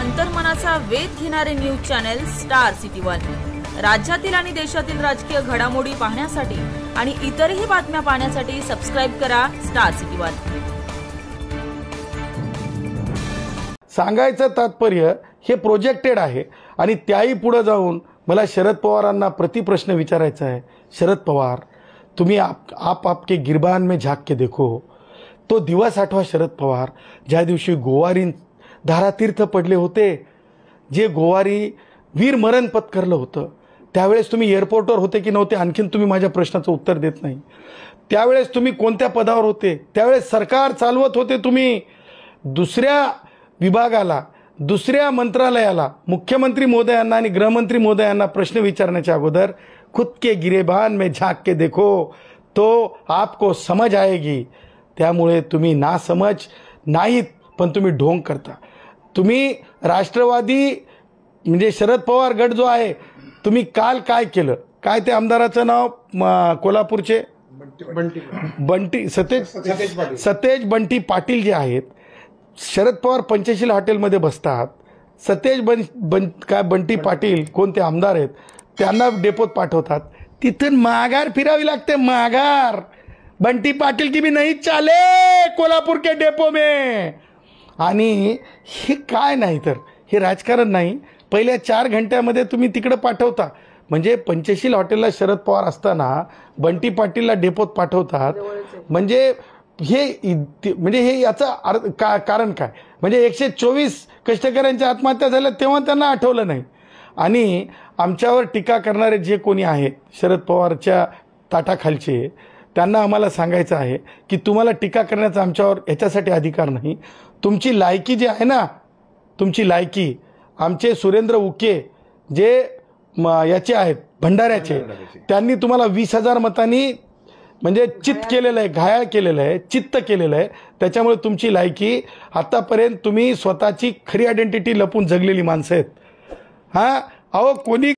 अंतर्मनाचा वेध घेणारे news channel star city one. राज्यातील आणि देशातील राजकीय घडामोडी पाहण्यासाठी आणि इतरही बातम्या पाहण्यासाठी सबस्क्राइब करा स्टार सिटी वन। सांगायचं तात्पर्य हे प्रोजेक्टेड आहे आणि त्याही पुढे जाऊन मला शरद पवारांना प्रतिप्रश्न विचारायचा आहे। शरद पवार, तुम्ही आप आपके गिरबान में झांक के देखो। तो दिवस आठवा शरद पवार, ज्या दिवशी गोवारी धारातीर्थ पडले होते, जे गोवारी वीर मरण पत्करलं होतं, त्यावेळेस तुम्ही एअरपोर्टवर होते की नव्हते आणखीन तुम्ही माझ्या प्रश्नाचं उत्तर देत नाही। त्यावेळेस तुम्ही कोणत्या पदावर होते? त्यावेळेस सरकार चालवत होते तुम्ही। दुसऱ्या विभागाला, दुसऱ्या मंत्रालयाला मुख्यमंत्री महोदयांना आणि गृहमंत्री महोदयांना प्रश्न विचारण्याच्या अगोदर खुद के गिरेबान में झांक के देखो तो आपको समझ आएगी। त्यामुळे तुम्ही नासमज नाहीत, पण तुम्ही ढोंग करता। तुम्ही राष्ट्रवादी म्हणजे शरद पवार गट जो आहे, तुम्ही काल काय केलं? काय ते आमदाराचं नाव कोल्हापूरचे बंटी सतेज बंटी पाटील जे आहेत, शरद पवार पंचशील हॉटेलमध्ये बसतात। सतेज बंटी पाटील कोणते आमदार आहेत, त्यांना डेपोत पाठवतात। तिथून माघार फिरावी लागते, माघार। बंटी पाटिल की भी नहीं चाले कोल्हापूर के डेपो में। आणि हे काय नाही तर हे राजकारण नाही। पहिल्या 4 घंट्यामध्ये तुम्ही तिकडे पाठवता। म्हणजे पंचशील हॉटेलला शरद पवार असताना बंटी पाटीलला डेपोत पाठवतात। म्हणजे हे याचं कारण काय? म्हणजे 124 कष्टकऱ्यांच्या आत्महत्या झाल्या तेव्हा त्यांना आठवलं नाही। आणि आमच्यावर टीका करणारे जे कोणी आहेत शरद पवारच्या ताटाखालचे, त्यांना आम्हाला सांगायचं आहे की तुम्हाला टीका करण्याचा आमच्यावर याच्यासाठी अधिकार नाही। तुमची लायकी जी आहे ना, तुमची लायकी, आमचे सुरेंद्र उके जे याचे आहेत भंडाऱ्याचे, त्यांनी तुम्हाला 20,000 मतांनी म्हणजे चित्त केलेलं आहे, घायाळ केलेलं आहे, चित्त केलेलं आहे। त्याच्यामुळे तुमची लायकी, आतापर्यंत तुम्ही स्वतःची खरी आयडेंटिटी लपून जगलेली माणसं आहेत। हां, अहो कोणी